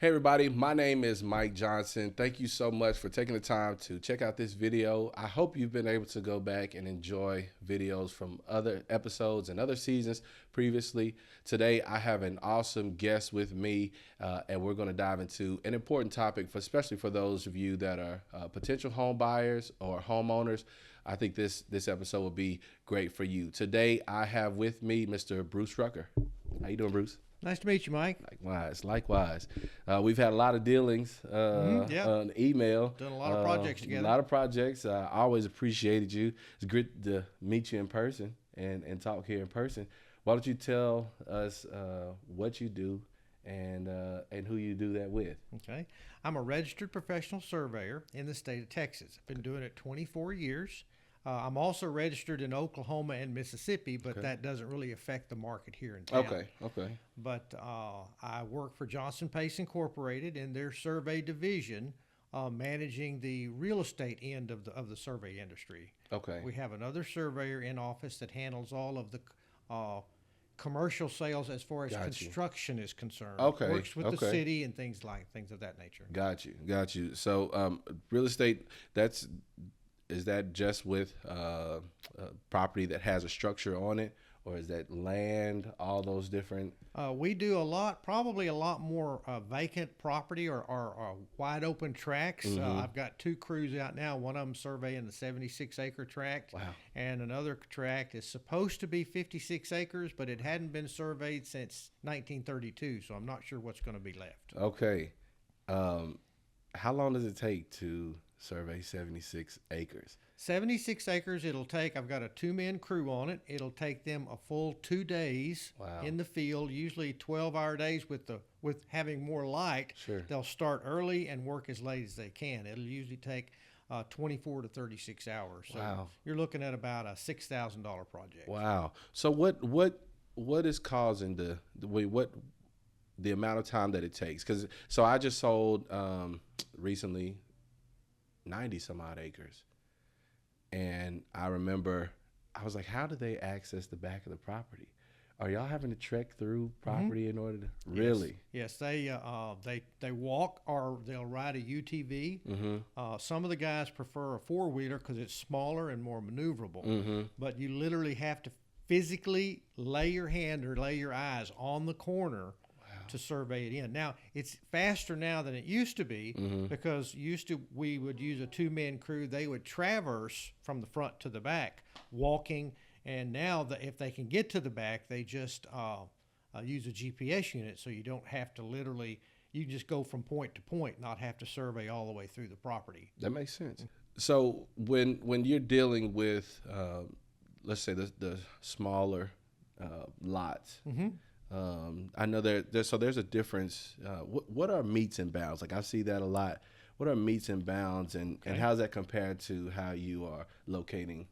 Hey everybody, my name is Mike Johnson. Thank you so much for taking the time to check out this video. I hope you've been able to go back and enjoy videos from other episodes and other seasons previously. Today I have an awesome guest with me and we're going to dive into an important topic, especially for those of you that are potential home buyers or homeowners. I think this episode will be great for you. Today I have with me Mr. Bruce Rucker. How you doing, Bruce? Nice to meet you, Mike. Likewise. We've had a lot of dealings on email. Done a lot of projects together. A lot of projects. I always appreciated you. It's great to meet you in person and talk here in person. Why don't you tell us what you do and who you do that with? Okay. I'm a registered professional surveyor in the state of Texas. I've been doing it 24 years. I'm also registered in Oklahoma and Mississippi, but that doesn't really affect the market here in town. Okay. But I work for Johnson Pace Incorporated in their survey division, managing the real estate end of the survey industry. Okay. We have another surveyor in office that handles all of the commercial sales as far as construction is concerned. Okay. Works with the city and things of that nature. Got you. So real estate, is that just with property that has a structure on it, or is that land, all those different? We do probably a lot more vacant property or wide open tracts. I've got two crews out now. One of them surveying the 76-acre tract. Wow. And another tract is supposed to be 56 acres, but it hadn't been surveyed since 1932, so I'm not sure what's going to be left. Okay. How long does it take to survey 76 acres? 76 acres it'll take. I've got a 2-man crew on it. It'll take them a full 2 days in the field, usually 12-hour days with having more light. Sure. They'll start early and work as late as they can. It'll usually take 24 to 36 hours. So you're looking at about a $6,000 project. Wow. So what is causing the amount of time that it takes? So I just sold recently 90 some odd acres. And I remember I was like, how do they access the back of the property? Are y'all having to trek through property in order to really? Yes, they walk or they'll ride a UTV. Some of the guys prefer a 4-wheeler because it's smaller and more maneuverable. But you literally have to physically lay your hand or lay your eyes on the corner to survey it in. Now, it's faster now than it used to be because we would use a 2-man crew. They would traverse from the front to the back, walking, and now if they can get to the back, they just use a GPS unit, so you don't have to you just go from point to point, not have to survey all the way through the property. That makes sense. So when you're dealing with, let's say the smaller lots, I know there's a difference. What are meets and bounds? Like I see that a lot. What are meets and bounds, and how does that compare to how you are locating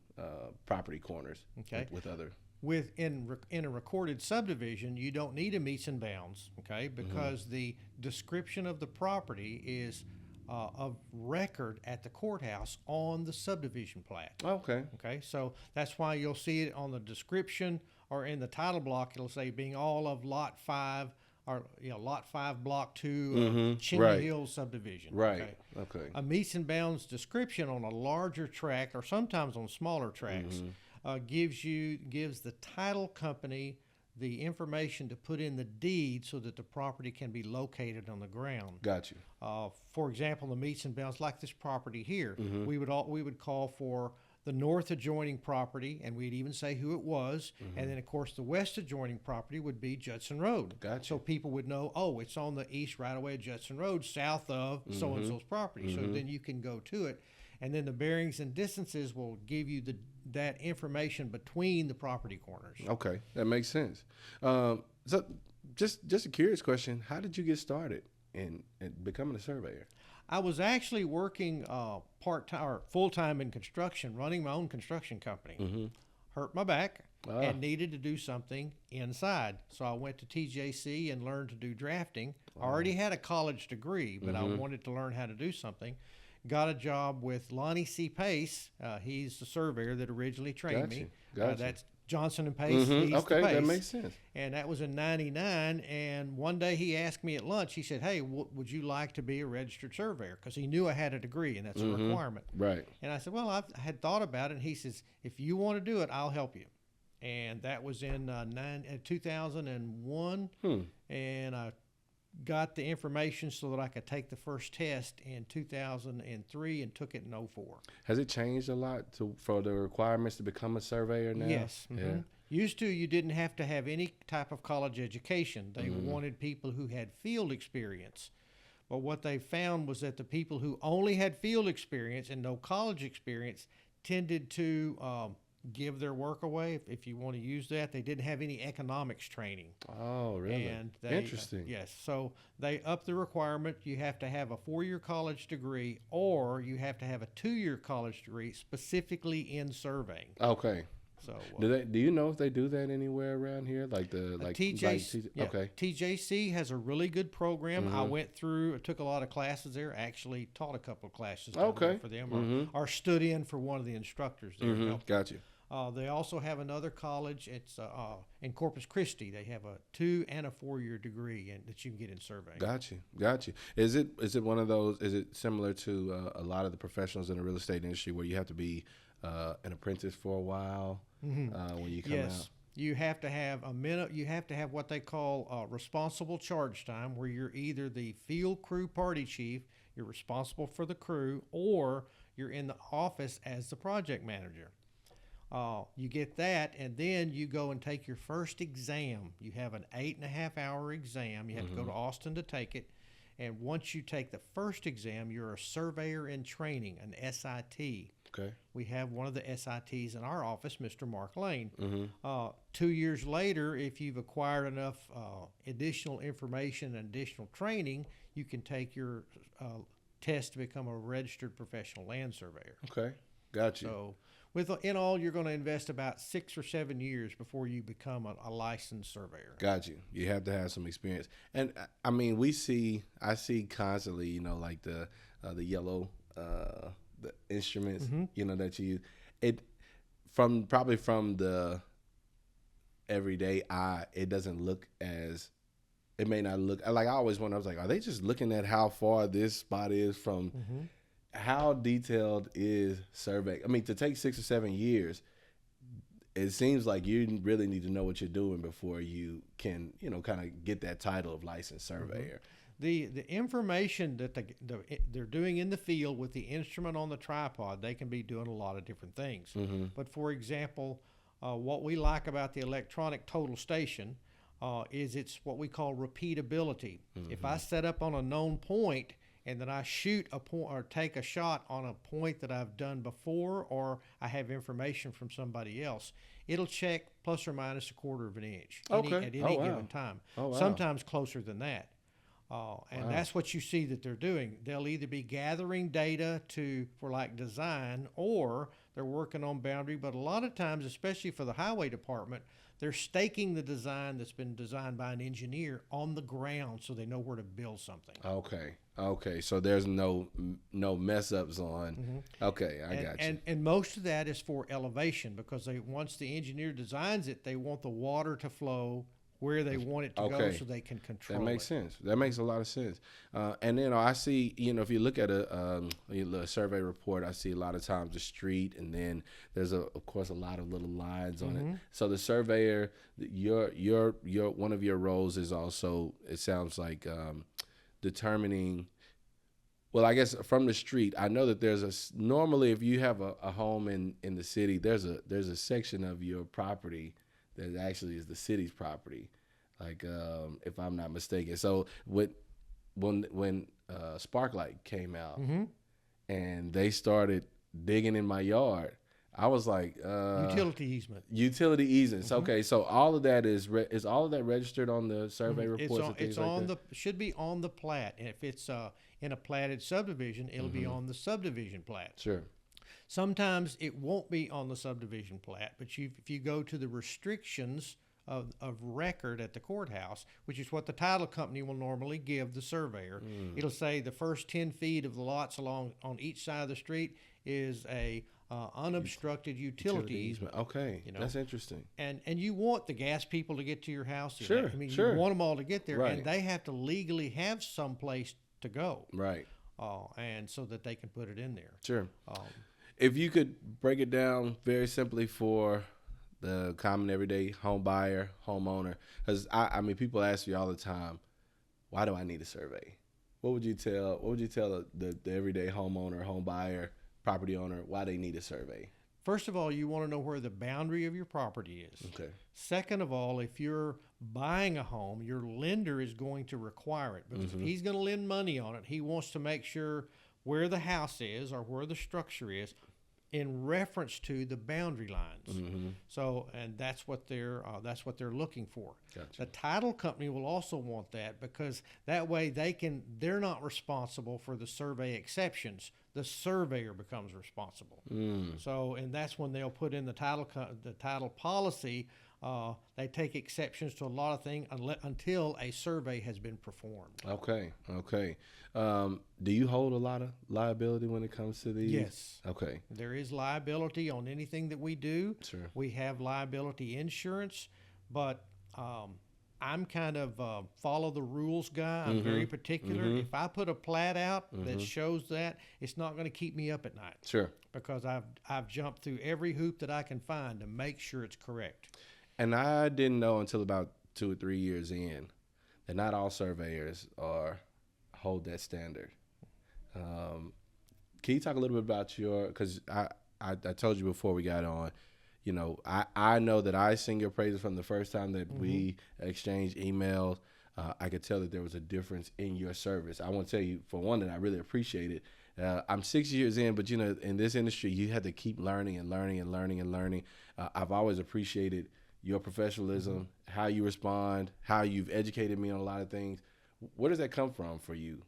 property corners with other? In a recorded subdivision, you don't need a meets and bounds, because the description of the property is of record at the courthouse on the subdivision plat. Okay. So that's why you'll see it on the description or in the title block. It'll say being all of lot 5 or lot 5 block 2 Chimney Hill subdivision. Right. Okay. A meets and bounds description on a larger tract or sometimes on smaller tracts gives the title company the information to put in the deed so that the property can be located on the ground. Got you. For example, the meets and bounds, like this property here, we would call for the north adjoining property, and we'd even say who it was, and then of course the west adjoining property would be Judson Road. Gotcha. So people would know, it's on the east right away of Judson Road, south of so and so's property. So then you can go to it, and then the bearings and distances will give you that information between the property corners. Okay, that makes sense. So just a curious question: how did you get started in becoming a surveyor? I was actually working part-time or full-time in construction, running my own construction company. Hurt my back and needed to do something inside. So I went to TJC and learned to do drafting. I already had a college degree, but I wanted to learn how to do something. Got a job with Lonnie C. Pace. He's the surveyor that originally trained me. Gotcha. That's Johnson and Pace. Okay, that makes sense. And that was in '99. And one day he asked me at lunch. He said, "Hey, would you like to be a registered surveyor?" Because he knew I had a degree, and that's a requirement. Right. And I said, "Well, I had thought about it." And he says, "If you want to do it, I'll help you." And that was in 2001. And I got the information so that I could take the first test in 2003 and took it in '04. Has it changed a lot for the requirements to become a surveyor now? Yes. Yeah. Used to, you didn't have to have any type of college education. They wanted people who had field experience. But what they found was that the people who only had field experience and no college experience tended to give their work away, if you want to use that. They didn't have any economics training. Oh, really? And they, interesting. Yes. So they upped the requirement. You have to have a 4-year college degree, or you have to have a 2-year college degree specifically in surveying. Okay. So do you know if they do that anywhere around here, like okay. TJC has a really good program. I went through. I took a lot of classes there. Actually, taught a couple of classes there for them, or stood in for one of the instructors there. Got you. They also have another college. It's in Corpus Christi. They have a 2- and a 4-year degree that you can get in surveying. Got you. Is it one of those? Is it similar to a lot of the professionals in the real estate industry where you have to be an apprentice for a while when you come out? You have to have You have to have what they call responsible charge time, where you're either the field crew party chief, you're responsible for the crew, or you're in the office as the project manager. You get that, and then you go and take your first exam. You have an 8.5-hour exam. You have to go to Austin to take it. And once you take the first exam, you're a surveyor in training, an SIT. Okay. We have one of the SITs in our office, Mr. Mark Lane. 2 years later, if you've acquired enough additional information and additional training, you can take your test to become a registered professional land surveyor. Okay, got you. So, in all, you're going to invest about 6 or 7 years before you become a licensed surveyor. Got you. You have to have some experience. And I mean, I see constantly, like the yellow, the instruments, that you use. From the everyday eye, it doesn't look as, it may not look, like I always wonder, I was like, are they just looking at how far this spot is from, how detailed is survey? I mean, to take 6 or 7 years, it seems like you really need to know what you're doing before you can, kind of get that title of licensed surveyor. The information that they're doing in the field with the instrument on the tripod, they can be doing a lot of different things. But for example, what we like about the electronic total station is it's what we call repeatability. If I set up on a known point and then I shoot a point or take a shot on a point that I've done before, or I have information from somebody else, it'll check plus or minus 1/4 of an inch at any given time. Sometimes closer than that. That's what you see that they're doing. They'll either be gathering data for like design, or they're working on boundary. But a lot of times, especially for the highway department, they're staking the design that's been designed by an engineer on the ground so they know where to build something. Okay. So there's no mess ups on. Okay, I got you. And most of that is for elevation, because once the engineer designs it, they want the water to flow where they want it to go so they can control it. That makes sense. That makes a lot of sense. And then I see, if you look at a survey report, I see a lot of times the street, and then there's of course a lot of little lines on it. So the surveyor, your one of your roles is also, it sounds like, determining. Well, I guess from the street, I know that normally if you have a home in the city, there's a section of your property that actually is the city's property, like if I'm not mistaken. So when Sparklight came out and they started digging in my yard, I was like, utility easement. Utility easements. Okay, so all of that is all of that registered on the survey reports? Should be on the plat. And if it's in a platted subdivision, it'll be on the subdivision plat. Sure. Sometimes it won't be on the subdivision plat, but if you go to the restrictions of record at the courthouse, which is what the title company will normally give the surveyor, it'll say the first 10 feet of the lots along on each side of the street is a unobstructed utilities. Okay, You know, that's interesting. And you want the gas people to get to your house. Sure, I mean, sure. you want them all to get there, Right. and they have to legally have some place to go. Right. And so that they can put it in there. Sure. If you could break it down very simply for the common everyday home buyer, homeowner, because I mean, people ask you all the time, why do I need a survey? What would you tell the everyday homeowner, home buyer, property owner, why they need a survey? First of all, you want to know where the boundary of your property is. Okay. Second of all, if you're buying a home, your lender is going to require it, because if he's going to lend money on it, he wants to make sure where the house is or where the structure is in reference to the boundary lines. So, and that's what they're looking for. Gotcha. The title company will also want that, because that way they're not responsible for the survey exceptions. The surveyor becomes responsible. So, and that's when they'll put in the title policy. They take exceptions to a lot of things until a survey has been performed. Okay. Do you hold a lot of liability when it comes to these? Yes. Okay. There is liability on anything that we do. Sure. We have liability insurance, but I'm kind of follow the rules guy. I'm very particular. If I put a plat out that shows that, it's not going to keep me up at night. Sure. Because I've jumped through every hoop that I can find to make sure it's correct. And I didn't know until about 2 or 3 years in that not all surveyors hold that standard. Can you talk a little bit about because I told you before we got on, you know, I know that I sing your praises from the first time that we exchanged emails. I could tell that there was a difference in your service. I want to tell you, for one, that I really appreciate it. I'm 6 years in, but, you know, in this industry, you have to keep learning and learning and learning and learning. I've always appreciated your professionalism, how you respond, how you've educated me on a lot of things. Where does that come from for you?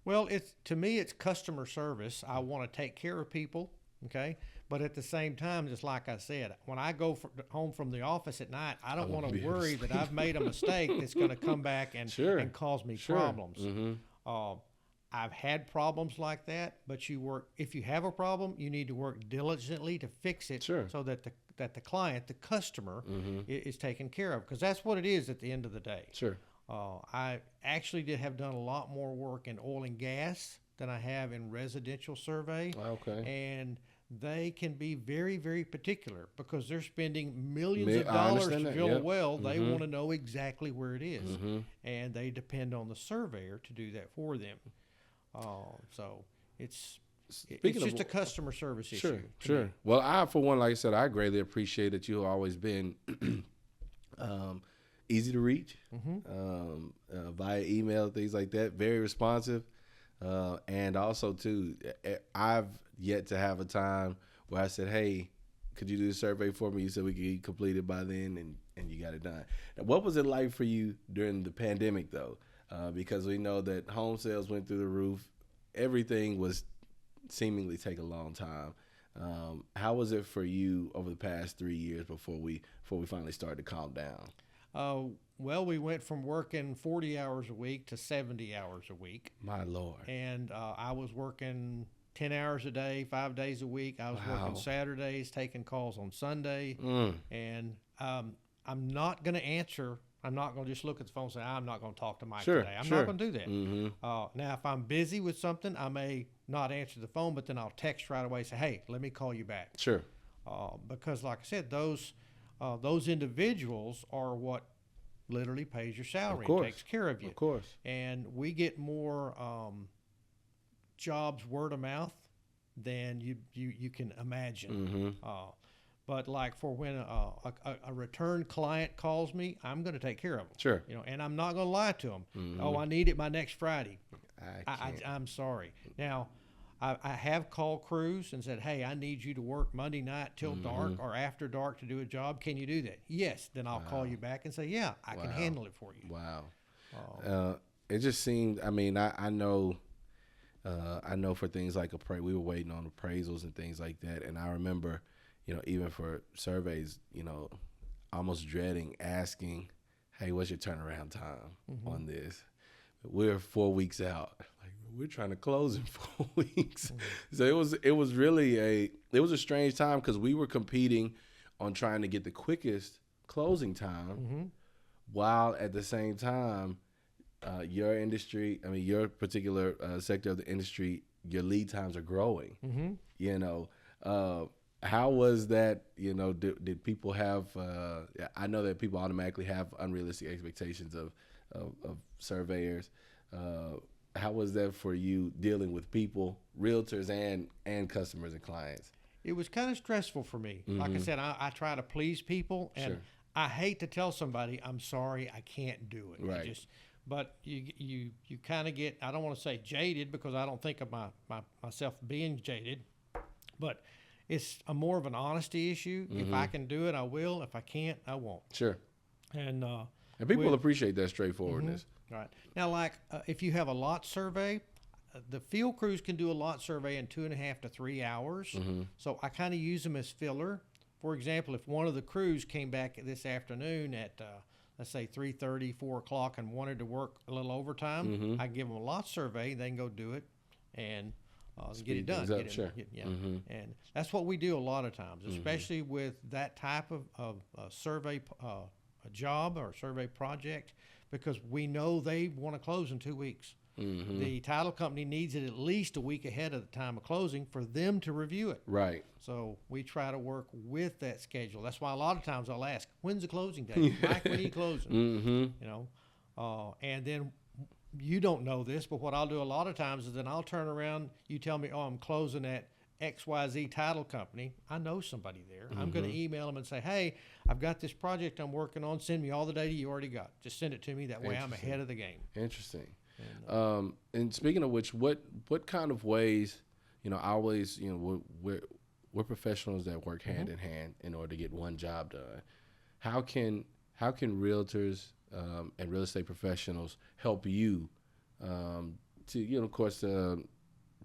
Well, to me, it's customer service. I want to take care of people, okay? But at the same time, just like I said, when I go home from the office at night, I don't want to worry that I've made a mistake that's going to come back and cause me problems. I've had problems like that, but if you have a problem, you need to work diligently to fix it so that the client, the customer, is taken care of, because that's what it is at the end of the day. Sure. I actually have done a lot more work in oil and gas than I have in residential survey. Okay. And they can be very, very particular, because they're spending millions of dollars to drill a well. They want to know exactly where it is. And they depend on the surveyor to do that for them. So it's just a customer service issue. Sure. Well, for one, like I said, I greatly appreciate that you've always been easy to reach via email, things like that. Very responsive, and also too, I've yet to have a time where I said, "Hey, could you do the survey for me?" You said we could get completed by then, and you got it done. Now, what was it like for you during the pandemic, though? Because we know that home sales went through the roof. Everything was seemingly take a long time. How was it for you over the past 3 years before we finally started to calm down? Well, we went from working 40 hours a week to 70 hours a week. My Lord. And I was working 10 hours a day, 5 days a week. I was working Saturdays, taking calls on Sunday. And I'm not going to answer. I'm not going to just look at the phone and say, I'm not going to talk to Mike today. I'm not going to do that. Now, if I'm busy with something, I may not answer the phone, but then I'll text right away and say, hey, let me call you back. Sure. Because like I said, those individuals are what literally pays your salary and takes care of you. Of course. And we get more jobs word of mouth than you can imagine. But like for when a return client calls me, I'm going to take care of them. Sure. You know, and I'm not going to lie to them. Oh, I need it by next Friday. I'm sorry. Now, I have called crews and said, hey, I need you to work Monday night till dark or after dark to do a job. Can you do that? Yes. Then I'll call you back and say, yeah, I can handle it for you. Wow. It just seemed, I mean, I know for things like we were waiting on appraisals and things like that. And I remember, you know, even for surveys, you know, almost dreading asking, hey, what's your turnaround time on this? We're 4 weeks out. Like, we're trying to close in 4 weeks. So it was really a strange time because we were competing on trying to get the quickest closing time, while at the same time, your industry, I mean, your particular sector of the industry, your lead times are growing. You know, how was that? You know, did people have? I know that people automatically have unrealistic expectations of surveyors. How was that for you dealing with people, realtors, and customers and clients? It was kind of stressful for me. Like I said, I try to please people, and I hate to tell somebody, I'm sorry, I can't do it. Right. But you kind of get, I don't want to say jaded because I don't think of myself being jaded, but it's more of an honesty issue. If I can do it, I will. If I can't, I won't. Sure. And people appreciate that straightforwardness. Right. Now, like if you have a lot survey, the field crews can do a lot survey in 2.5 to 3 hours. So I kind of use them as filler. For example, if one of the crews came back this afternoon at, let's say 3:30, 4 o'clock and wanted to work a little overtime, I give them a lot survey. They can go do it and get it done. And that's what we do a lot of times, especially with that type of survey a job or survey project, because we know they want to close in 2 weeks. The title company needs it at least a week ahead of the time of closing for them to review it. Right. So we try to work with that schedule. That's why a lot of times I'll ask, when's the closing date? Mike, when are you closing? You know, and then you don't know this, but what I'll do a lot of times is then I'll turn around, you tell me, oh, I'm closing at XYZ title company. I know somebody there. I'm going to email them and say, hey, I've got this project I'm working on. Send me all the data you already got. Just send it to me. That way I'm ahead of the game. Interesting. And speaking of which, what kind of ways, you know, I always, you know, we're professionals that work hand in hand in order to get one job done. How can realtors and real estate professionals help you to, you know, of course,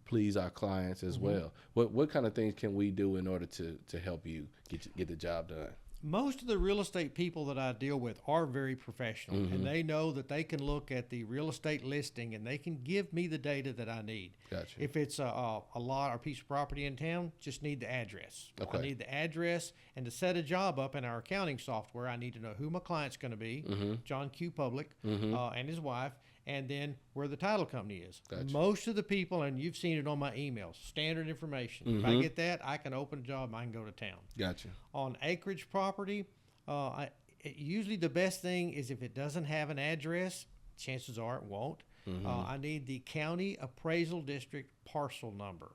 please our clients as well? What kind of things can we do in order to help you get the job done? Most of the real estate people that I deal with are very professional, and they know that they can look at the real estate listing and they can give me the data that I need. Gotcha. If it's a lot or piece of property in town, just need the address. Okay. I need the address, and to set a job up in our accounting software, I need to know who my client's going to be, John Q. Public, and his wife, and then where the title company is. Gotcha. Most of the people, and you've seen it on my emails, standard information. If I get that, I can open a job, I can go to town. Gotcha. On acreage property, usually the best thing is if it doesn't have an address, chances are it won't. I need the county appraisal district parcel number.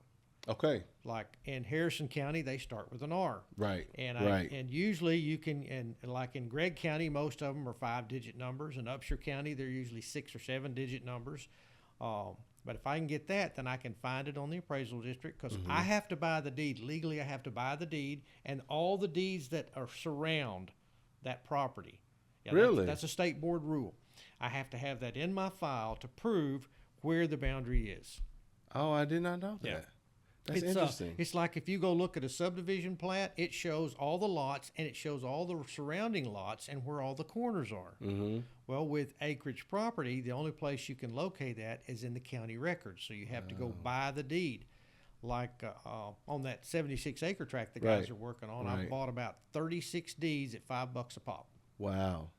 Okay. Like in Harrison County, they start with an R. Right. And usually you can, and like in Gregg County, most of them are 5-digit numbers. In Upshur County, they're usually 6 or 7-digit numbers. But if I can get that, then I can find it on the appraisal district, because I have to buy the deed. Legally, I have to buy the deed and all the deeds that are surround that property. Yeah, really? That's a state board rule. I have to have that in my file to prove where the boundary is. Oh, I did not know that. Yeah. That's interesting. It's like if you go look at a subdivision plat, it shows all the lots and it shows all the surrounding lots and where all the corners are. Well, with acreage property, the only place you can locate that is in the county records. So you have to go buy the deed. Like on that 76-acre tract the guys are working on, I bought about 36 deeds at $5 a pop. Wow.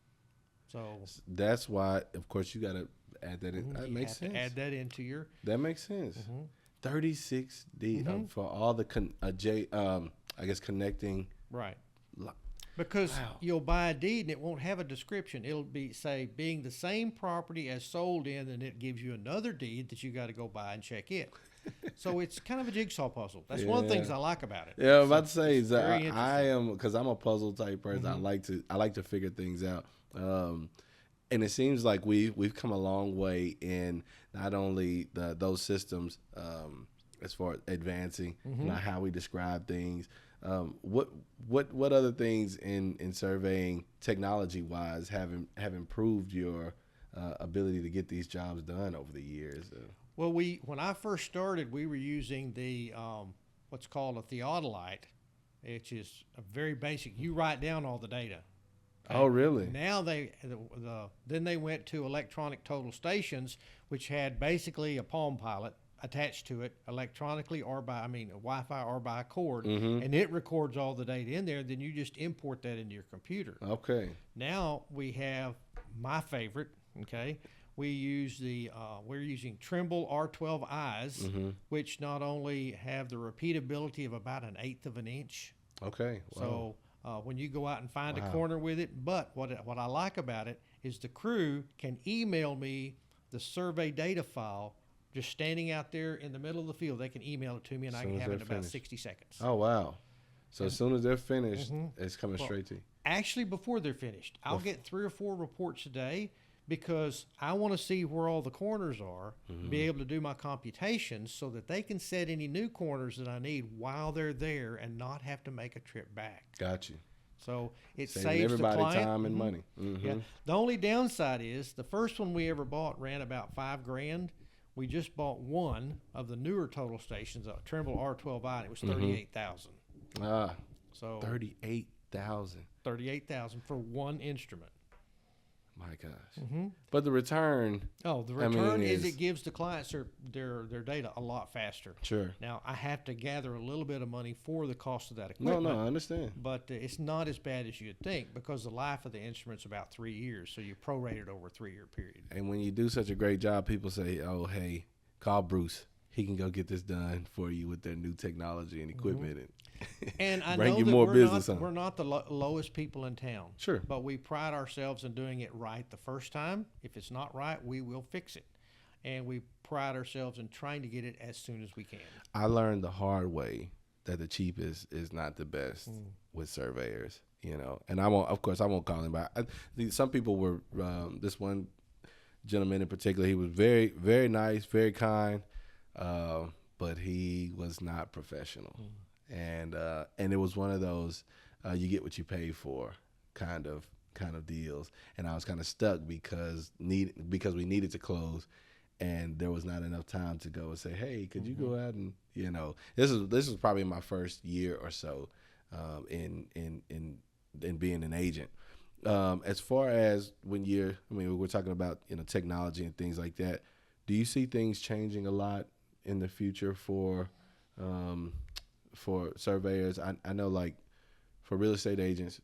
So that's why, of course, you got to add that in. That makes sense. Add that into your. That makes sense. 36 deeds for all the I guess connecting. Right. Because you'll buy a deed and it won't have a description. It'll be, say, being the same property as sold in, and it gives you another deed that you got to go buy and check it. So it's kind of a jigsaw puzzle. That's one of the things I like about it. Yeah, I'm about to say is I am, because I'm a puzzle type person. I like to figure things out. And it seems like we've come a long way in not only those systems as far as advancing, not how we describe things. What other things in surveying technology wise have improved your ability to get these jobs done over the years? Well, when I first started, we were using the what's called a theodolite, which is a very basic. You write down all the data. Oh, really? Now then they went to electronic total stations, which had basically a Palm Pilot attached to it electronically or Wi-Fi or by a cord, and it records all the data in there. Then you just import that into your computer. Okay. Now we have my favorite. Okay, we're using Trimble R12Is, which not only have the repeatability of about 1/8 of an inch. Okay. Wow. So when you go out and find a corner with it, but what I like about it is the crew can email me the survey data file just standing out there in the middle of the field. They can email it to me, and I can have it in about 60 seconds. Oh, wow. So as soon as they're finished, it's coming straight to you. Actually, before they're finished, I'll get 3 or 4 reports a day because I want to see where all the corners are, be able to do my computations so that they can set any new corners that I need while they're there and not have to make a trip back. Got you. So it Saving saves everybody the client time and money. Yeah. The only downside is the first one we ever bought ran about $5,000. We just bought one of the newer total stations, a Trimble R12i, and it was $38,000. So $38,000. $38,000 for one instrument. My gosh. But the return. Oh, the return is it gives the clients their data a lot faster. Sure. Now, I have to gather a little bit of money for the cost of that equipment. No, I understand. But it's not as bad as you'd think because the life of the instrument's about 3 years, so you prorate it over a 3-year period. And when you do such a great job, people say, oh, hey, call Bruce. He can go get this done for you with their new technology and equipment. And I bring know you that more business we're not the lowest people in town. Sure. But we pride ourselves in doing it right the first time. If it's not right, we will fix it. And we pride ourselves in trying to get it as soon as we can. I learned the hard way that the cheapest is not the best with surveyors, you know. And I won't call him out. Some people were, this one gentleman in particular, he was very, very nice, very kind, but he was not professional. And it was one of those you get what you pay for kind of deals. And I was kind of stuck because we needed to close, and there was not enough time to go and say, hey, could you go out and, you know, this is probably my first year or so in being an agent. As far as we're talking about, you know, technology and things like that. Do you see things changing a lot in the future for surveyors? I know, like, for real estate agents,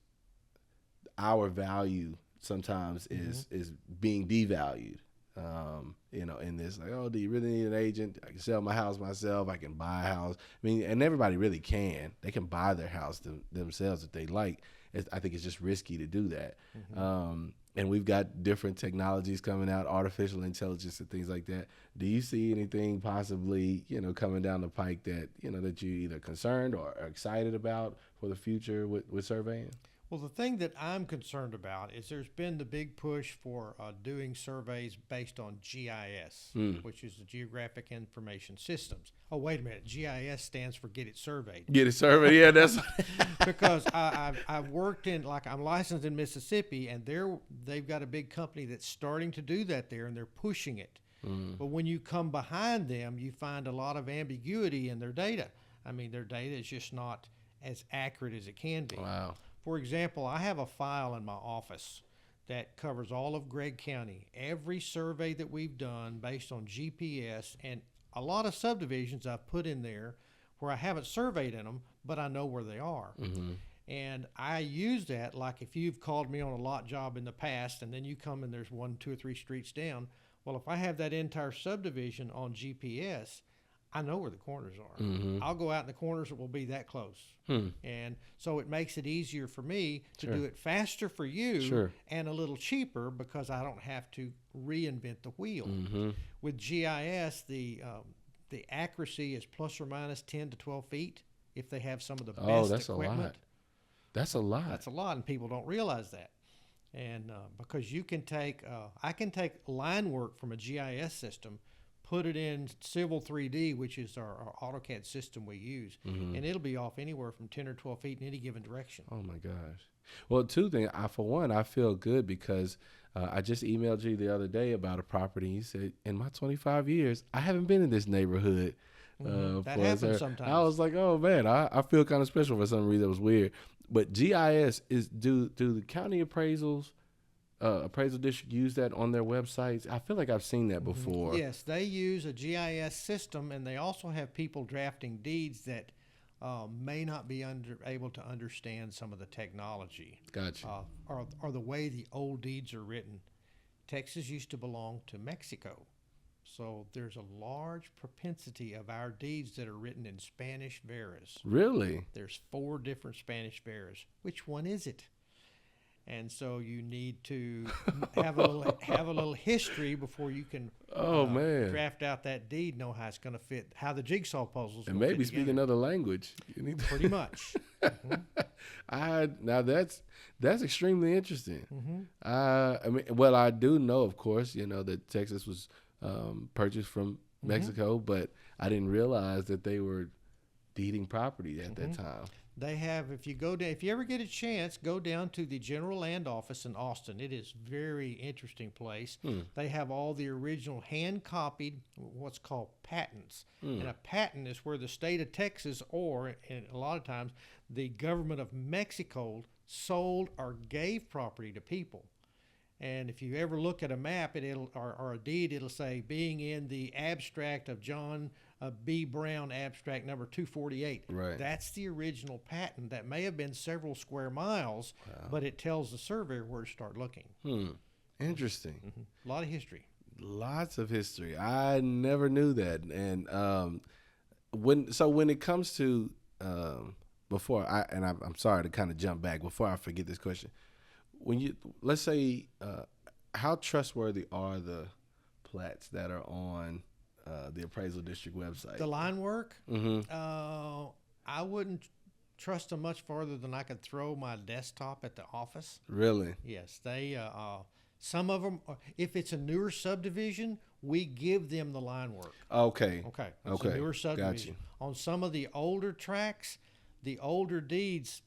our value sometimes is being devalued. You know, in this, like, oh, do you really need an agent? I can sell my house myself. I can buy a house. I mean, and everybody really can. They can buy their house themselves if they like. I think it's just risky to do that. And we've got different technologies coming out, artificial intelligence and things like that. Do you see anything possibly, you know, coming down the pike that, you know, that you're either concerned or are excited about for the future with surveying? Well, the thing that I'm concerned about is there's been the big push for doing surveys based on GIS, which is the Geographic Information Systems. Oh, wait a minute. GIS stands for Get It Surveyed. Get It Surveyed, yeah, that's... Because I've worked I'm licensed in Mississippi, and they've got a big company that's starting to do that there, and they're pushing it. But when you come behind them, you find a lot of ambiguity in their data. I mean, their data is just not as accurate as it can be. Wow. For example, I have a file in my office that covers all of Gregg County, every survey that we've done based on GPS, and a lot of subdivisions I've put in there where I haven't surveyed in them, but I know where they are. And I use that, like if you've called me on a lot job in the past and then you come and there's 1, 2, or 3 streets down, well, if I have that entire subdivision on GPS, I know where the corners are. I'll go out in the corners that will be that close. And so it makes it easier for me to do it faster for you and a little cheaper because I don't have to reinvent the wheel. With GIS, the accuracy is plus or minus 10 to 12 feet if they have some of the best equipment. That's a lot. That's a lot, and people don't realize that. And because you can take, I can take line work from a GIS system, put it in Civil 3D, which is our AutoCAD system we use, and it'll be off anywhere from 10 or 12 feet in any given direction. Oh, my gosh. Well, two things. For one, I feel good because I just emailed you the other day about a property. You said, in my 25 years, I haven't been in this neighborhood. That happens sometimes. I was like, oh, man, I feel kind of special for some reason. It was weird. But GIS, do the county appraisals appraisal district use that on their websites? I feel like I've seen that before. Yes, they use a GIS system, and they also have people drafting deeds that may not be able to understand some of the technology. Gotcha. Or the way the old deeds are written. Texas used to belong to Mexico. So there's a large propensity of our deeds that are written in Spanish veras. Really? There's 4 different Spanish veras. Which one is it? And so you need to have a little history before you can man, draft out that deed, know how it's going to fit, how the jigsaw puzzles and will maybe fit speak together. another language. You need to Pretty much. Now that's extremely interesting. I mean, well, I do know, of course, that Texas was purchased from Mexico, but I didn't realize that they were deeding property at that time. They have, if you ever get a chance, go down to the General Land Office in Austin. It is a very interesting place. They have all the original hand-copied, what's called patents. And a patent is where the state of Texas, or and a lot of times the government of Mexico, sold or gave property to people. And if you ever look at a map, or a deed, it'll say, being in the abstract of John B. Brown abstract number 248. Right. That's the original patent. That may have been several square miles, but it tells the surveyor where to start looking. Interesting. A lot of history. Lots of history. I never knew that. And when it comes to I'm sorry to kind of jump back before I forget this question. Let's say, how trustworthy are the plats that are on the appraisal district website? The line work, I wouldn't trust them much farther than I could throw my desktop at the office. Really? Yes, they. Some of them, if it's a newer subdivision, we give them the line work. Okay. It's a newer subdivision. On some of the older tracks, the older deeds,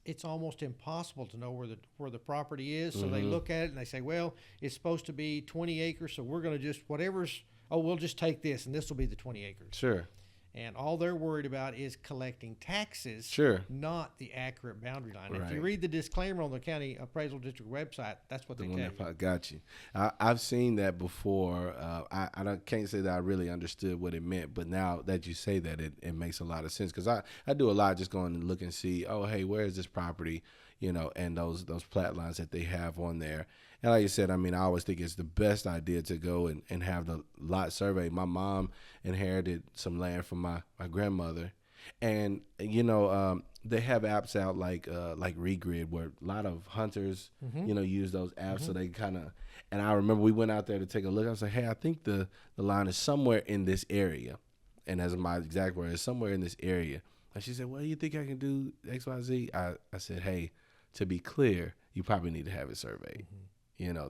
it's almost impossible to know where the property is. So they look at it and they say, well, it's supposed to be 20 acres, so we're going to just we'll just take this, and this will be the 20 acres. Sure. And all they're worried about is collecting taxes, sure, not the accurate boundary line. Right. If you read the disclaimer on the county appraisal district website, that's what they tell you. Got you. I've seen that before. I can't say that I really understood what it meant, but now that you say that, it makes a lot of sense, because I do a lot just going and look and see, oh, hey, where is this property, and those plat lines that they have on there. And like you said, I mean, I always think it's the best idea to go and have the lot survey. My mom inherited some land from my grandmother, and they have apps out like Regrid, where a lot of hunters use those apps, so they kind of. And I remember we went out there to take a look. I was like, hey, I think the line is somewhere in this area, and as my exact word is somewhere in this area. And she said, well, you think I can do X, Y, Z? I said, hey, to be clear, you probably need to have it surveyed.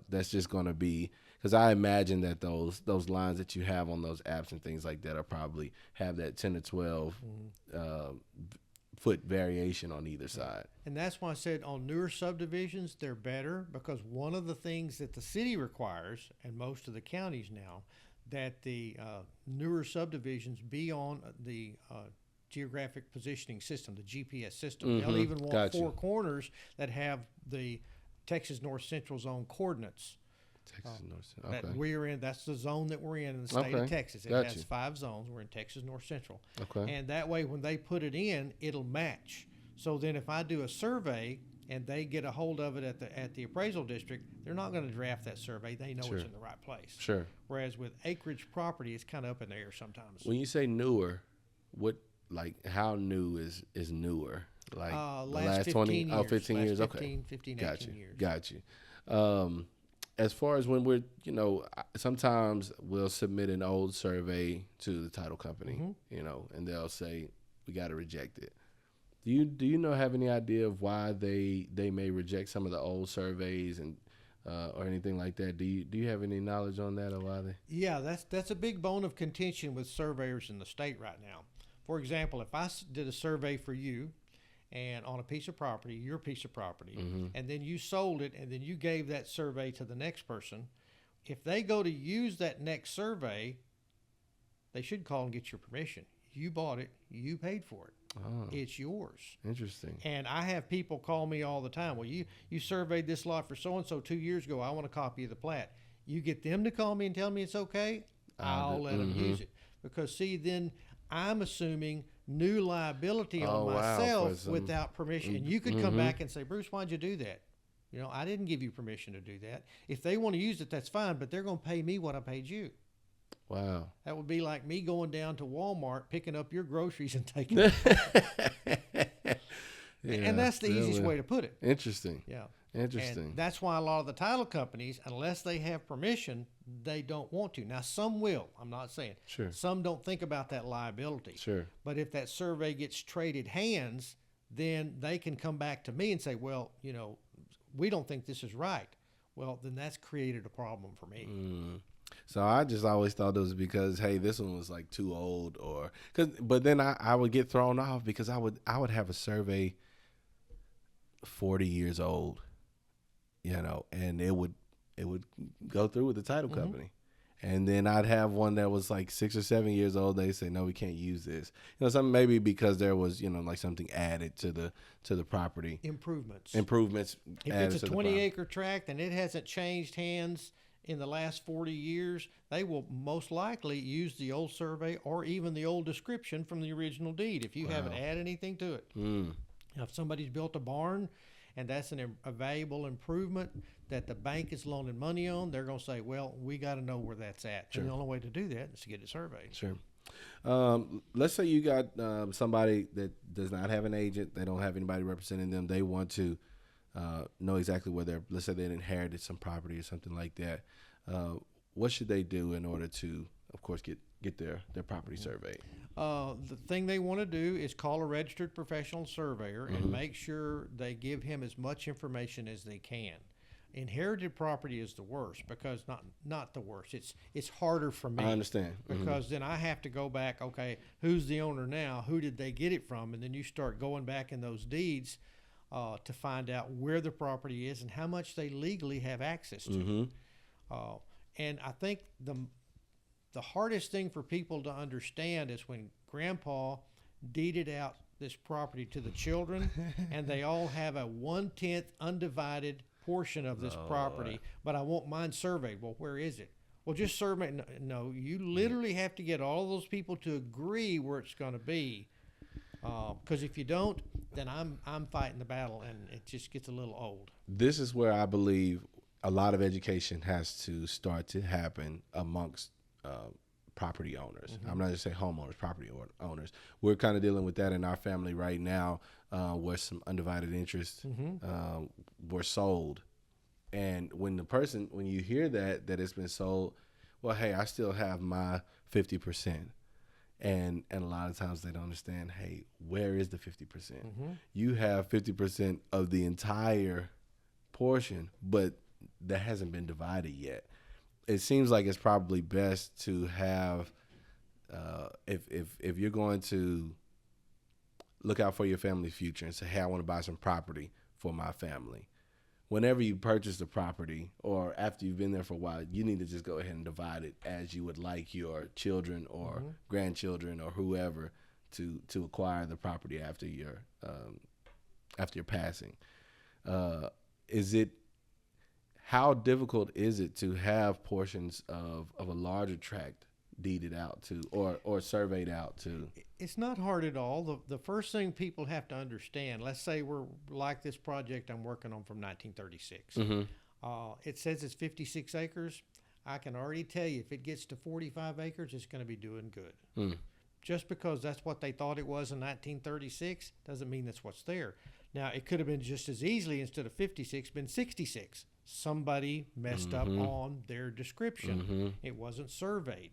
That's just going to be, because I imagine that those lines that you have on those apps and things like that are probably have that 10 to 12 foot variation on either side. And that's why I said on newer subdivisions, they're better, because one of the things that the city requires, and most of the counties now, that the newer subdivisions be on the geographic positioning system, the GPS system. They'll even want 4 corners that have the Texas North Central Zone coordinates. Texas North Central. Okay. That we're in. That's the zone that we're in the state of Texas. It has 5 zones. We're in Texas North Central. Okay. And that way, when they put it in, it'll match. So then, if I do a survey and they get a hold of it at the appraisal district, they're not going to draft that survey. They know it's in the right place. Sure. Whereas with acreage property, it's kind of up in the air sometimes. When you say newer, how new is newer? Like the last 20, years. 15 years? 15, 18 years. Got you. As far as when we're, sometimes we'll submit an old survey to the title company, and they'll say, we got to reject it. Do you have any idea of why they may reject some of the old surveys and or anything like that? Do you have any knowledge on that, or why they? Yeah, that's a big bone of contention with surveyors in the state right now. For example, if I did a survey for you, and on a piece of property, your piece of property, and then you sold it, and then you gave that survey to the next person, if they go to use that next survey, they should call and get your permission. You bought it, you paid for it. Oh, it's yours. interesting. And I have people call me all the time. Well, you surveyed this lot for so and so 2 years ago. I want a copy of the plat. You get them to call me and tell me it's okay. I'll let them use it, because see, then I'm assuming new liability on myself without permission. And you could come back and say, Bruce, why'd you do that? You know, I didn't give you permission to do that. If they want to use it, that's fine, but they're going to pay me what I paid you. Wow. That would be like me going down to Walmart, picking up your groceries and taking it. Yeah, and that's the easiest way to put it. Interesting. Yeah. Interesting. And that's why a lot of the title companies, unless they have permission, they don't want to. Now, some will. I'm not saying. Sure. Some don't think about that liability. Sure. But if that survey gets traded hands, then they can come back to me and say, well, you know, we don't think this is right. Well, then that's created a problem for me. So I just always thought it was because, hey, this one was like too old, but then I would get thrown off because I would have a survey 40 years old, you know, and it would go through with the title company. And then I'd have one that was like 6 or 7 years old. They say, no, we can't use this. You know, something maybe because there was, you know, like something added to the property. Improvements. If it's a 20-acre tract and it hasn't changed hands in the last 40 years, they will most likely use the old survey or even the old description from the original deed if you haven't added anything to it. Now, if somebody's built a barn and that's a valuable improvement that the bank is loaning money on, they're going to say, well, we got to know where that's at. Sure. And the only way to do that is to get it surveyed. Sure. Let's say you got somebody that does not have an agent. They don't have anybody representing them. They want to know exactly where let's say they inherited some property or something like that. What should they do in order to, of course, get their property surveyed? The thing they want to do is call a registered professional surveyor and make sure they give him as much information as they can. Inherited property is the worst, because not the worst. It's harder for me. I understand. Because then I have to go back, okay, who's the owner now? Who did they get it from? And then you start going back in those deeds to find out where the property is and how much they legally have access to. And I think the hardest thing for people to understand is when Grandpa deeded out this property to the children and they all have a 1/10 undivided portion of this property, but I want mine surveyed. Well, where is it? Well, just survey. No, you literally have to get all those people to agree where it's going to be. Because if you don't, then I'm fighting the battle, and it just gets a little old. This is where I believe a lot of education has to start to happen amongst property owners. I'm not just saying homeowners, property owners. We're kind of dealing with that in our family right now, where some undivided interests were sold. And when you hear that it's been sold, well, hey, I still have my 50%. And a lot of times they don't understand, hey, where is the 50%? You have 50% of the entire portion, but that hasn't been divided yet. It seems like it's probably best to have, if you're going to look out for your family's future and say, hey, I want to buy some property for my family. Whenever you purchase the property or after you've been there for a while, you need to just go ahead and divide it as you would like your children or grandchildren or whoever to acquire the property after your passing. How difficult is it to have portions of a larger tract deeded out to or surveyed out to? It's not hard at all. The first thing people have to understand, let's say we're like this project I'm working on from 1936. It says it's 56 acres. I can already tell you if it gets to 45 acres, it's going to be doing good. Just because that's what they thought it was in 1936 doesn't mean that's what's there. Now, it could have been just as easily, instead of 56, been 66. Somebody messed up on their description. It wasn't surveyed.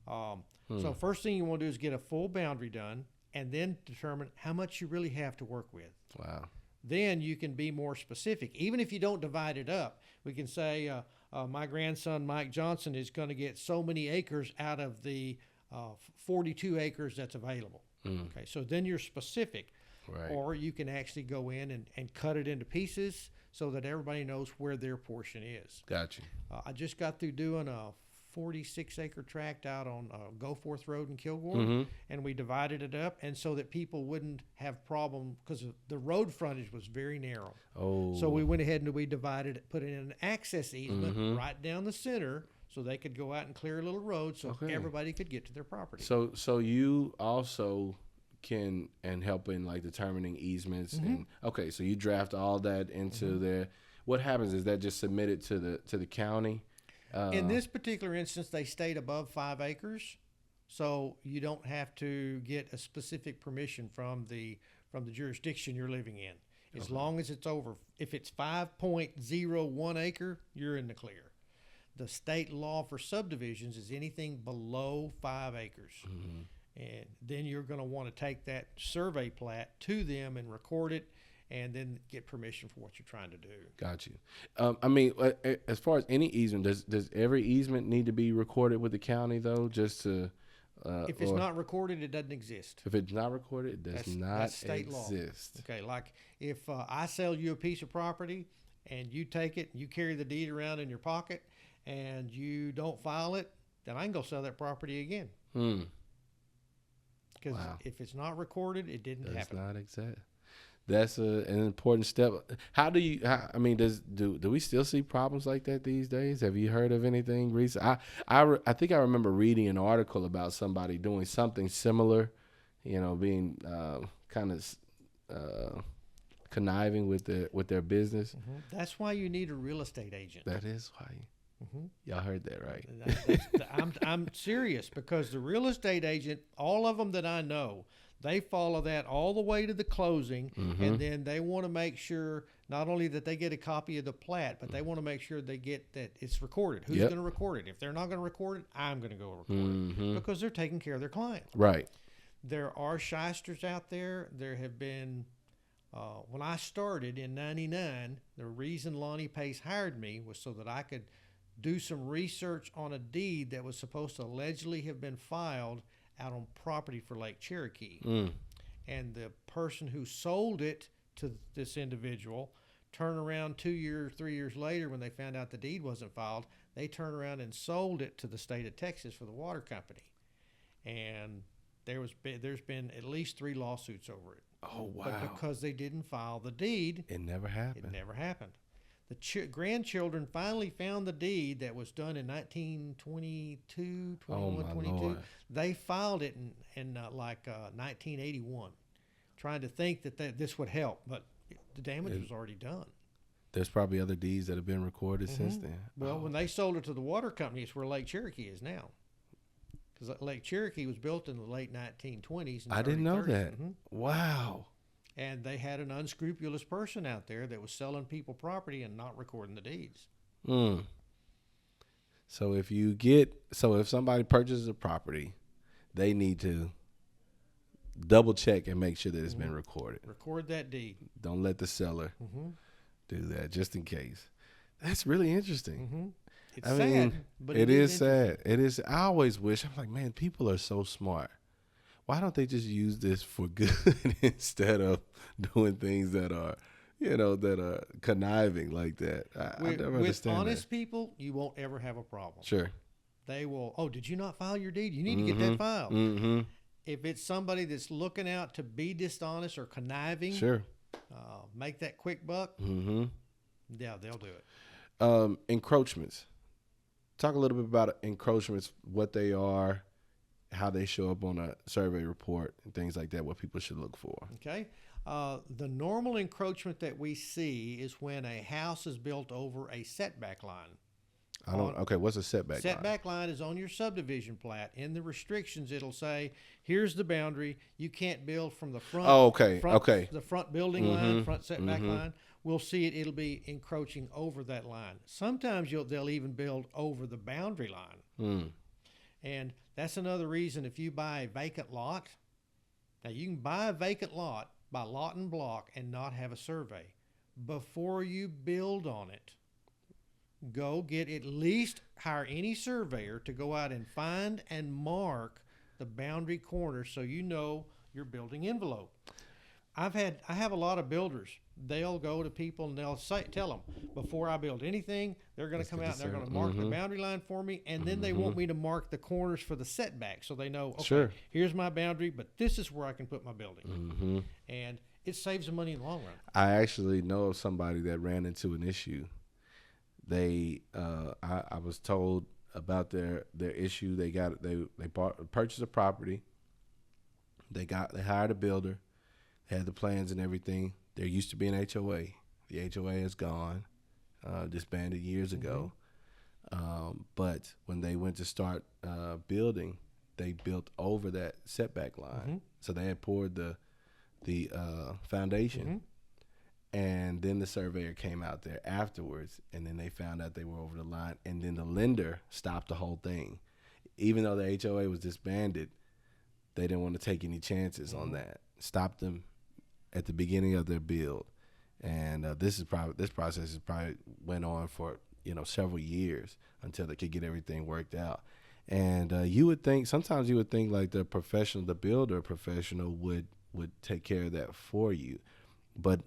So first thing you want to do is get a full boundary done and then determine how much you really have to work with. Wow. Then you can be more specific. Even if you don't divide it up, we can say my grandson Mike Johnson is going to get so many acres out of the 42 acres that's available. Okay, so then you're specific. Right. Or you can actually go in and cut it into pieces so that everybody knows where their portion is. Gotcha. I just got through doing a 46-acre tract out on Goforth Road in Kilgore, and we divided it up, and so that people wouldn't have problem because the road frontage was very narrow. Oh. So we went ahead and we divided it, put in an access easement right down the center, so they could go out and clear a little road, so everybody could get to their property. So you also can and help in like determining easements and so you draft all that into there. What happens is that just submitted to the county. In this particular instance, they stayed above 5 acres, so you don't have to get a specific permission from the jurisdiction you're living in. As long as it's over, if it's 5.01 acre, you're in the clear. The state law for subdivisions is anything below 5 acres. And then you're going to want to take that survey plat to them and record it, and then get permission for what you're trying to do. Got you. I mean, as far as any easement, does every easement need to be recorded with the county though, just to? If it's not recorded, it doesn't exist. If it's not recorded, it does not state exist. Law. Okay, like if I sell you a piece of property and you take it and you carry the deed around in your pocket and you don't file it, then I can go sell that property again. Because if it's not recorded, it didn't happen. Does not exist. That's an important step. How do you? I mean, do we still see problems like that these days? Have you heard of anything recent? I think I remember reading an article about somebody doing something similar, being kind of conniving with their business. That's why you need a real estate agent. That is why. Y'all heard that right? I'm serious, because the real estate agent, all of them that I know, they follow that all the way to the closing, and then they want to make sure not only that they get a copy of the plat, but they want to make sure they get that it's recorded. Who's going to record it? If they're not going to record it, I'm going to go record it, because they're taking care of their client. Right. There are shysters out there. There have been, when I started in '99, the reason Lonnie Pace hired me was so that I could do some research on a deed that was supposed to allegedly have been filed out on property for Lake Cherokee. And the person who sold it to this individual turned around 2 years, 3 years later, when they found out the deed wasn't filed, they turned around and sold it to the state of Texas for the water company. And there's been at least 3 lawsuits over it. Oh, wow. But because they didn't file the deed, it never happened. The grandchildren finally found the deed that was done in 1922, 21, 22. Lord. They filed it in 1981, trying to think that this would help, but the damage was already done. There's probably other deeds that have been recorded since then. Well, when they sold it to the water company, it's where Lake Cherokee is now. Because Lake Cherokee was built in the late 1920s. And I didn't know 30s. that. Wow. And they had an unscrupulous person out there that was selling people property and not recording the deeds. So if somebody purchases a property, they need to double check and make sure that it's been recorded. Record that deed. Don't let the seller do that, just in case. That's really interesting. It's sad, but it is sad. It is. I always wish, I'm like, man, people are so smart. Why don't they just use this for good instead of doing things that are, that are conniving like that? I never understand with honest people, you won't ever have a problem. Sure. They will, did you not file your deed? You need to get that filed. If it's somebody that's looking out to be dishonest or conniving, sure, make that quick buck, yeah, they'll do it. Encroachments. Talk a little bit about encroachments, what they are, how they show up on a survey report, and things like that, what people should look for. Okay. The normal encroachment that we see is when a house is built over a setback line. What's a setback line? Setback line is on your subdivision plat. In the restrictions, it'll say, here's the boundary. You can't build from the front. Oh, okay. The front building line, front setback line. We'll see it. It'll be encroaching over that line. Sometimes they'll even build over the boundary line. And that's another reason if you buy a vacant lot. Now, you can buy a vacant lot by lot and block and not have a survey. Before you build on it, go get hire any surveyor to go out and find and mark the boundary corner so you know your building envelope. I have a lot of builders. They'll go to people and they'll tell them, before I build anything, they're going to come out and they're going to mark the boundary line for me, and then they want me to mark the corners for the setback, so they know, okay, here's my boundary, but this is where I can put my building, and it saves them money in the long run. I actually know of somebody that ran into an issue. I was told about their issue. They purchased a property. They hired a builder, had the plans and everything. There used to be an HOA. The HOA is gone, disbanded years ago. But when they went to start building, they built over that setback line. So they had poured the foundation, and then the surveyor came out there afterwards, and then they found out they were over the line, and then the lender stopped the whole thing. Even though the HOA was disbanded, they didn't want to take any chances on that. Stopped them at the beginning of their build, and this process has probably went on for several years until they could get everything worked out. And you would think like the builder professional would take care of that for you, but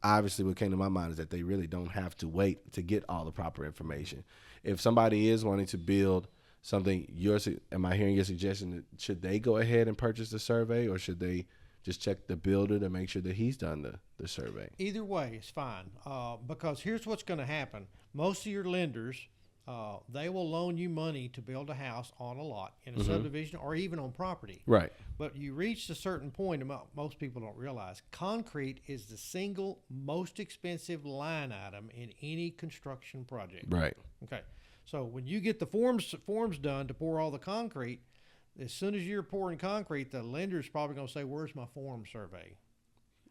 obviously what came to my mind is that they really don't have to wait to get all the proper information. If somebody is wanting to build something, am I hearing your suggestion that should they go ahead and purchase the survey, or should they just check the builder to make sure that he's done the survey? Either way is fine, because here's what's going to happen. Most of your lenders, they will loan you money to build a house on a lot in a subdivision or even on property. Right. But you reach a certain point, and most people don't realize, concrete is the single most expensive line item in any construction project. Right. Okay. So when you get the forms done to pour all the concrete, as soon as you're pouring concrete, the lender's probably going to say, where's my form survey?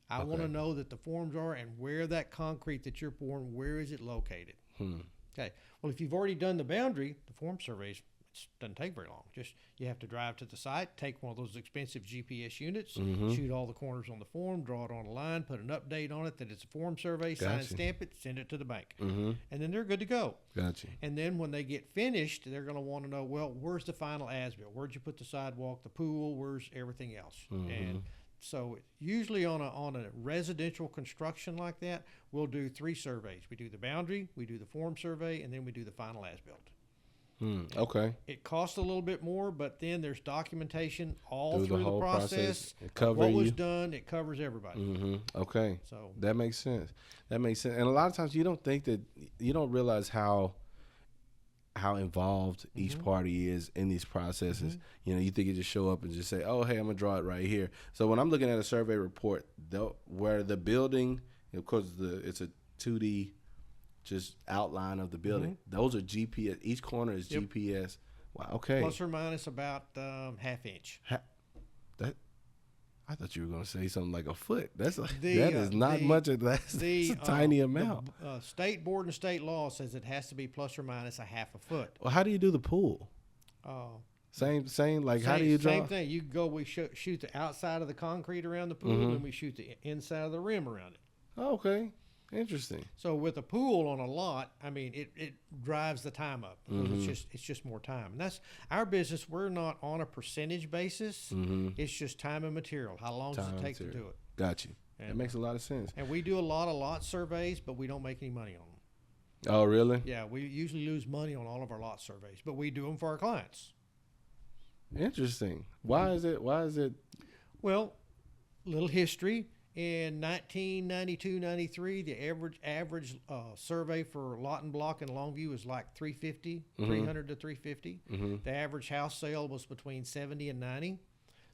I want to know that the forms are, and where that concrete that you're pouring, where is it located? Okay. Well, if you've already done the boundary, the form surveys, it doesn't take very long. Just you have to drive to the site, take one of those expensive GPS units, shoot all the corners on the form, draw it on a line, put an update on it that it's a form survey, sign, stamp it, send it to the bank. And then they're good to go. Gotcha. And then when they get finished, they're going to want to know, well, where's the final as-built? Where'd you put the sidewalk, the pool, where's everything else? And so usually on a residential construction like that, we'll do 3 surveys. We do the boundary, we do the form survey, and then we do the final as-built. Okay. It costs a little bit more, but then there's documentation all through the process. What was done, it covers everybody. Okay. So that makes sense. And a lot of times you don't realize how involved each party is in these processes. You think you just show up and just say, oh, hey, I'm gonna draw it right here. So when I'm looking at a survey report, where the building, of course, it's a 2D just outline of the building. Those are GPS. Each corner is GPS. Wow. Okay. Plus or minus about half inch. I thought you were going to say something like a foot. That is not much. That's a tiny amount. The state board and state law says it has to be plus or minus a half a foot. Well, how do you do the pool? Same. Like, how do you draw? Same thing. You go. We shoot the outside of the concrete around the pool, and we shoot the inside of the rim around it. Oh, okay. Interesting. So with a pool on a lot, I mean, it drives the time up because it's just more time. And that's our business. We're not on a percentage basis. It's just time and material. How long does it take to do it? Got you. That makes a lot of sense. And we do a lot of lot surveys, but we don't make any money on them. Oh, really? Yeah, we usually lose money on all of our lot surveys, but we do them for our clients. Interesting. Why is it? Well, little history. In 1992-93, the average survey for lot and block in Longview was like 300 to 350. The average house sale was between 70 and 90.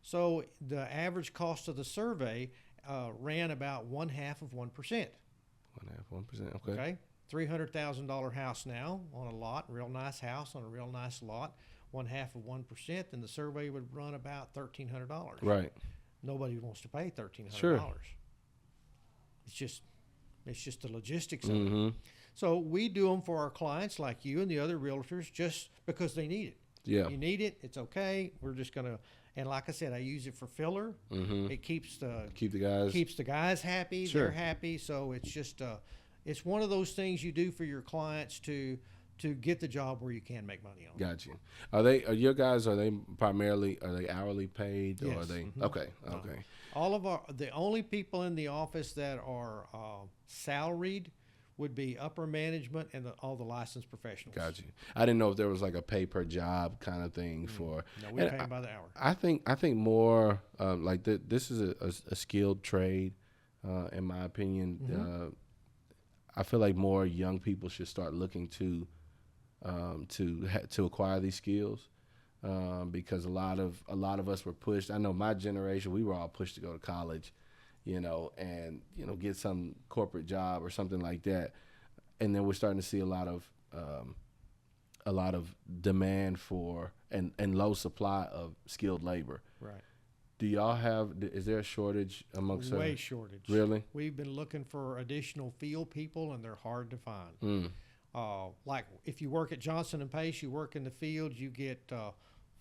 So the average cost of the survey ran about 0.5%. 1%. Okay. $300,000 house now on a lot, real nice house on a real nice lot, 0.5%. Then the survey would run about $1,300. Right. Nobody wants to pay $1,300. Sure. It's just the logistics of it. So we do them for our clients like you and the other realtors just because they need it. Yeah. You need it, it's okay. We're just gonna, and like I said, I use it for filler. It keeps the guys happy. Sure. They're happy. So it's just it's one of those things you do for your clients to to get the job where you can make money on. Got you. Are your guys, are they hourly paid, or are they? Okay. The only people in the office that are salaried would be upper management and all the licensed professionals. Got you. I didn't know if there was like a pay per job kind of thing for. No, we pay by the hour. I think more like this is a skilled trade, in my opinion. I feel like more young people should start looking to acquire these skills, because a lot of us were pushed. I know my generation, we were all pushed to go to college, and get some corporate job or something like that, and then we're starting to see a lot of demand for and low supply of skilled labor. Right. Do y'all is there a shortage amongst Way shortage. Really? We've been looking for additional field people, and they're hard to find. Like if you work at Johnson & Pace, you work in the field, you get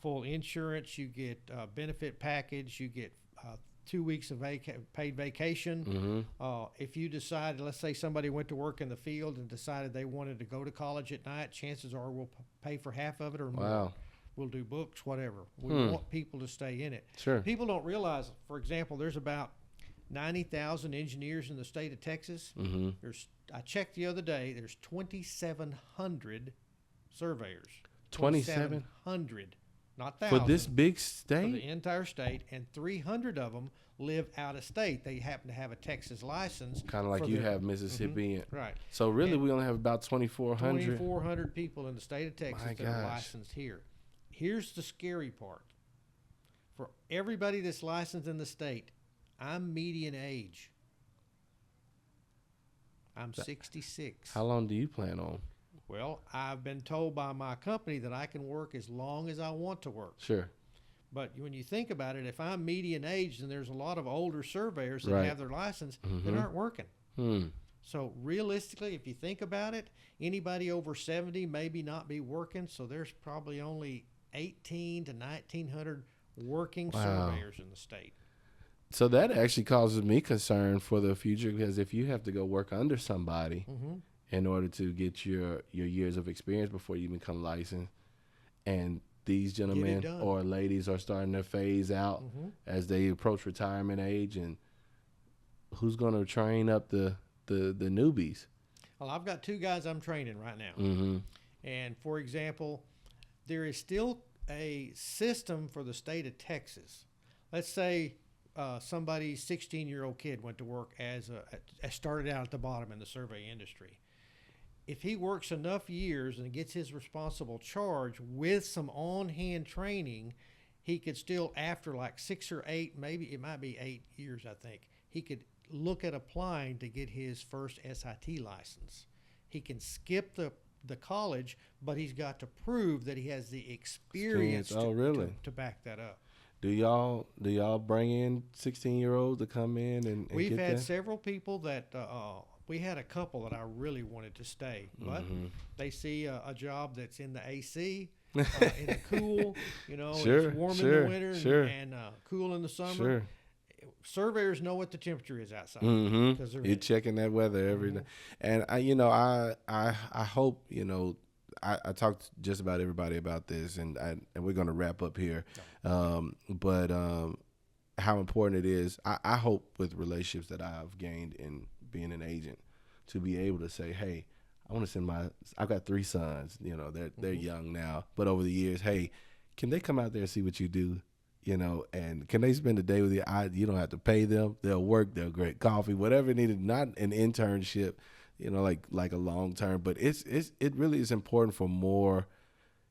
full insurance, you get benefit package, you get 2 weeks of paid vacation. If you decide, let's say somebody went to work in the field and decided they wanted to go to college at night, chances are we'll pay for half of it or more. Wow. We'll do books, whatever. We want people to stay in it. Sure. People don't realize, for example, there's about 90,000 engineers in the state of Texas. I checked the other day, there's 2,700 surveyors. 2,700, not thousands. For this big For state? the entire state, and 300 of them live out of state. They happen to have a Texas license. Kind of like you have Mississippi. Right. So really, we only have about 2,400. 2,400 people in the state of Texas that are licensed here. Here's the scary part. For everybody that's licensed in the state, I'm median age. I'm 66. How long do you plan on? Well, I've been told by my company that I can work as long as I want to work. Sure. But when you think about it, if I'm median age, then there's a lot of older surveyors that have their license that aren't working. So realistically, if you think about it, anybody over 70 maybe not be working. So there's probably only 18 to 1,900 working surveyors in the state. So that actually causes me concern for the future, because if you have to go work under somebody in order to get your years of experience before you become licensed, and these gentlemen or ladies are starting to phase out as they approach retirement age, and who's going to train up the newbies? Well, I've got 2 guys I'm training right now. And for example, there is still a system for the state of Texas. Let's say somebody's 16-year-old kid went to work started out at the bottom in the survey industry. If he works enough years and gets his responsible charge with some on-hand training, he could still, after like 6 or 8, maybe it might be 8 years, I think, he could look at applying to get his first SIT license. He can skip the college, but he's got to prove that he has the experience to back that up. Do y'all bring in 16-year-olds to come in and We've get had that? several people that we had a couple that I really wanted to stay, but they see a job that's in the AC, in the cool, it's warm in the winter and cool in the summer. Surveyors know what the temperature is outside because you're checking that weather every day. And I hope I talked to just about everybody about this, and we're going to wrap up here. But how important it is, I hope with relationships that I've gained in being an agent, to be able to say, hey, I want to send I've got 3 sons, they're young now, but over the years, hey, can they come out there and see what you do? And can they spend a day with you? You don't have to pay them. They'll work. They'll get coffee, whatever needed. Not an internship, like a long term. But it really is important for more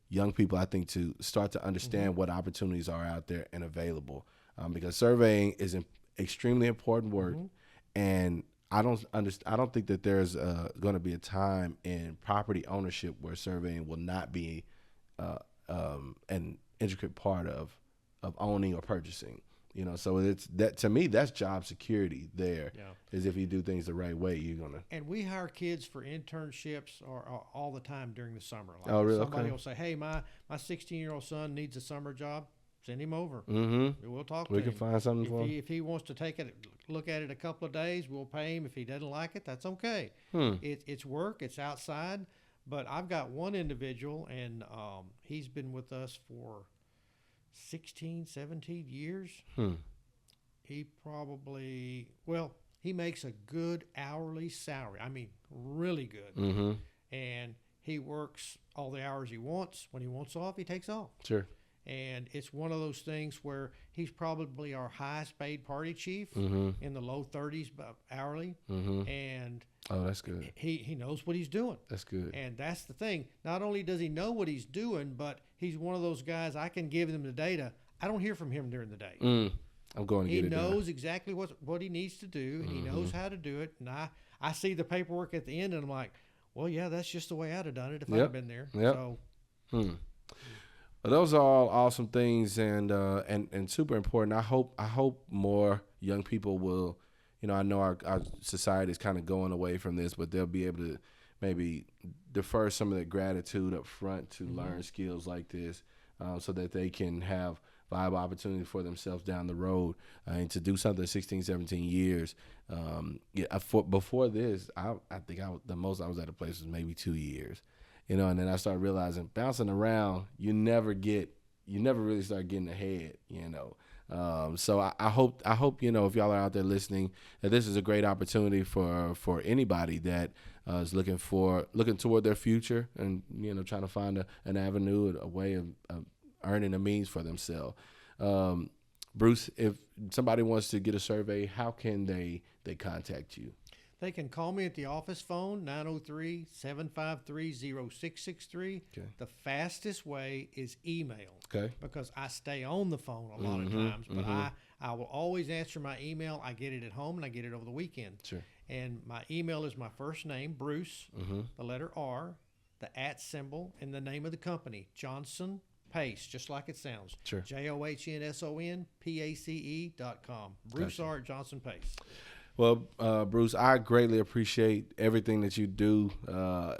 young people, I think, to start to understand what opportunities are out there and available. Because surveying is an extremely important work, and I don't think that there's going to be a time in property ownership where surveying will not be an intricate part of owning or purchasing, so it's that, to me, that's job security there. Is if you do things the right way, you're gonna. And we hire kids for internships or all the time during the summer. Like really? Somebody will say, hey, my 16-year-old son needs a summer job. Send him over. We'll talk to him. We can find something for him. If he wants to look at it a couple of days, we'll pay him. If he doesn't like it, that's okay. It's work. It's outside. But I've got one individual, and he's been with us for 16, 17 years. He probably, well, he makes a good hourly salary. I mean, really good. And he works all the hours he wants. When he wants off, he takes off. Sure. And it's one of those things where he's probably our highest paid party chief in the low 30s hourly. And oh, that's good. He knows what he's doing. That's good. And that's the thing. Not only does he know what he's doing, but he's one of those guys, I can give him the data. I don't hear from him during the day. I'm going to get it done. He knows exactly what he needs to do, and he knows how to do it. And I see the paperwork at the end, and I'm like, well, yeah, that's just the way I'd have done it if I'd have been there. So, well, those are all awesome things and super important. I hope more young people will, I know our society is kind of going away from this, but they'll be able to maybe defer some of their gratitude up front to learn skills like this, so that they can have viable opportunity for themselves down the road, and to do something 16, 17 years. Before this, I think the most I was at a place was maybe 2 years, and then I started realizing bouncing around, you never really start getting ahead, So I hope, if y'all are out there listening, that this is a great opportunity for anybody that is looking toward their future and, trying to find an avenue, a way of earning a means for themselves. Bruce, if somebody wants to get a survey, how can they contact you? They can call me at the office phone, 903-753-0663. Okay. The fastest way is email. Okay. Because I stay on the phone a lot of times, but I will always answer my email. I get it at home, and I get it over the weekend. Sure. And my email is my first name, Bruce, the letter R, the @ symbol, and the name of the company, Johnson Pace, just like it sounds. Sure. JohnsonPace.com. Bruce R. Johnson Pace. Well, Bruce, I greatly appreciate everything that you do. For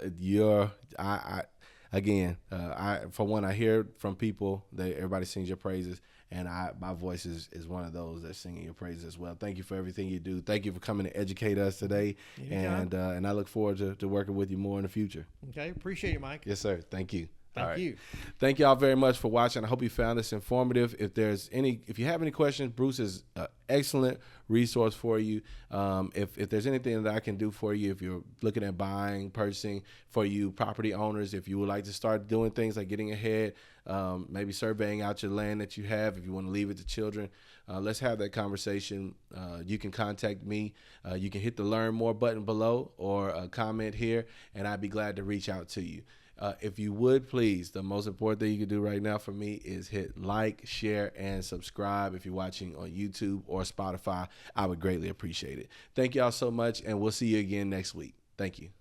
one, I hear from people that everybody sings your praises, and my voice is one of those that's singing your praises as well. Thank you for everything you do. Thank you for coming to educate us today, and I look forward to working with you more in the future. Okay, appreciate it, Mike. Yes, sir. Thank you. Thank you. Thank y'all very much for watching. I hope you found this informative. If you have any questions, Bruce is an excellent resource for you. If there's anything that I can do for you, if you're looking at buying, purchasing, for you property owners, if you would like to start doing things like getting ahead, maybe surveying out your land that you have, if you want to leave it to children, let's have that conversation. You can contact me. You can hit the Learn More button below or comment here, and I'd be glad to reach out to you. If you would, please, the most important thing you can do right now for me is hit like, share, and subscribe. If you're watching on YouTube or Spotify, I would greatly appreciate it. Thank y'all so much, and we'll see you again next week. Thank you.